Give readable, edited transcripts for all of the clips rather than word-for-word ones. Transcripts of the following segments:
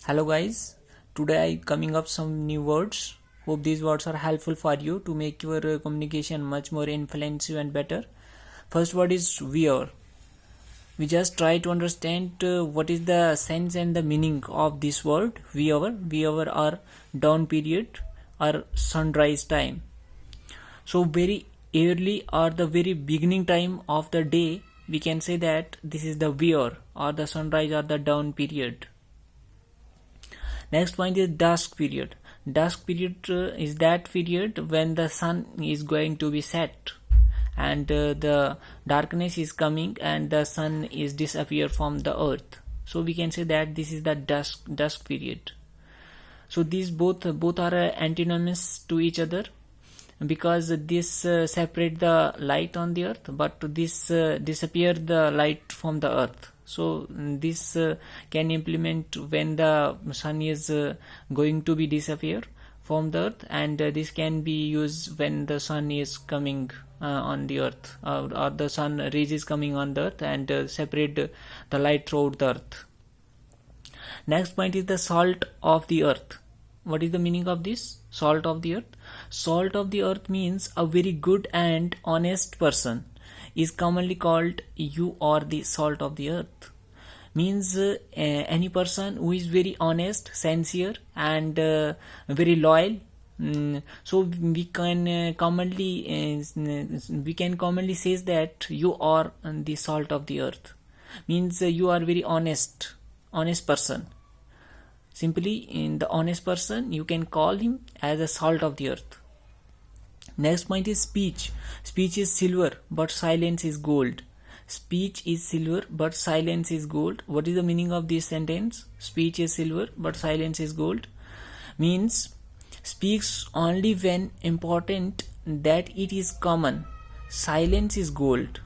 Hello guys, today I coming up some new words. Hope these words are helpful for you to make your communication much more influential and better. First word is wear. We just try to understand what is the sense and the meaning of this word wear. Wear are dawn period or sunrise time. So very early or the very beginning time of the day, we can say that this is the wear or the sunrise or the dawn period. Next point is dusk period. Dusk period is that period when the sun is going to be set and the darkness is coming and the sun is disappear from the earth. So we can say that this is the dusk period. So these both are antinomies to each other, because this separate the light on the earth, but this disappear the light from the earth. So this can implement when the sun is going to be disappear from the earth, and this can be used when the sun is coming on the earth, or the sun rays is coming on the earth and separate the light throughout the earth. Next point is the salt of the earth. What is the meaning of this? Salt of the earth. Salt of the earth means a very good and honest person is commonly called you are the salt of the earth. Means any person who is very honest, sincere and very loyal. So we can commonly say that you are the salt of the earth. Means you are very honest person. Simply, in the honest person, you can call him as a salt of the earth. Next point is speech. Speech is silver, but silence is gold. Speech is silver, but silence is gold. What is the meaning of this sentence? Speech is silver, but silence is gold. Means speaks only when important that it is common. Silence is gold.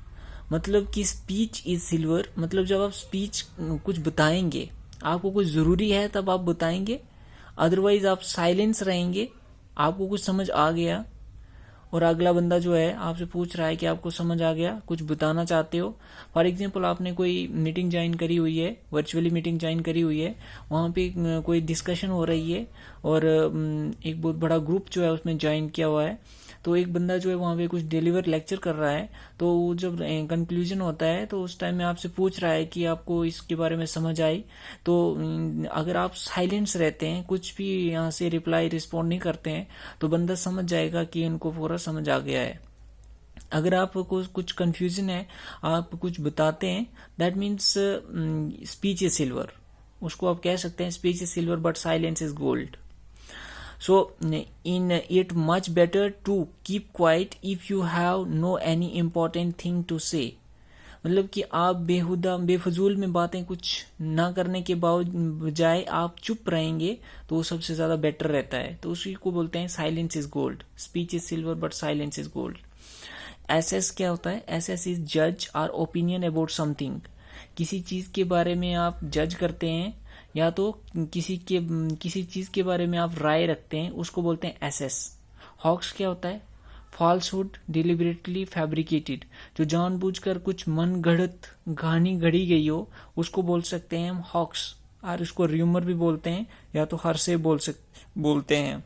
मतलब कि speech is silver, मतलब जब आप speech कुछ बताएंगे, आपको कुछ ज़रूरी है तब आप बताएंगे, अदरवाइज आप साइलेंस रहेंगे. आपको कुछ समझ आ गया और अगला बंदा जो है आपसे पूछ रहा है कि आपको समझ आ गया, कुछ बताना चाहते हो. फॉर एग्जांपल आपने कोई मीटिंग ज्वाइन करी हुई है, वर्चुअली मीटिंग ज्वाइन करी हुई है, वहाँ पे कोई डिस्कशन हो रही है और एक बहुत बड़ा ग्रुप जो है उसमें ज्वाइन किया हुआ है. तो एक बंदा जो है वहाँ पे कुछ डिलीवर लेक्चर कर रहा है, तो जब कंक्लूजन होता है तो उस टाइम में आपसे पूछ रहा है कि आपको इसके बारे में समझ आई. तो अगर आप साइलेंस रहते हैं, कुछ भी यहाँ से रिप्लाई रिस्पॉन्ड नहीं करते हैं, तो बंदा समझ जाएगा कि इनको पूरा समझ आ गया है. अगर आपको कुछ कंफ्यूजन है, आप कुछ बताते हैं, that means speech is silver. उसको आप कह सकते हैं speech is silver but silence is gold. So in it much better to keep quiet if you have no any important thing to say. मतलब कि आप बेफजूल में बातें कुछ ना करने के बजाय आप चुप रहेंगे तो वो सबसे ज़्यादा बेटर रहता है. तो उसी को बोलते हैं silence is gold. Speech is silver but silence is gold. SS क्या होता है? एसएस इज जज और ओपिनियन अबाउट समथिंग. किसी चीज़ के बारे में आप जज करते हैं या तो किसी चीज़ के बारे में आप राय रखते हैं, उसको बोलते हैं एसएस. हॉक्स क्या होता है? Falsehood deliberately fabricated. जो जानबूझकर कुछ मन गढ़ंत कहानी गढ़ी गई हो, उसको बोल सकते हैं हम हॉक्स. और इसको र्यूमर भी बोलते हैं या तो हरसे बोलते हैं.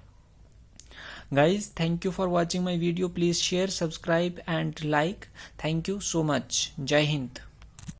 Guys, thank you for watching my video. Please share, subscribe and like. Thank you so much. जय हिंद.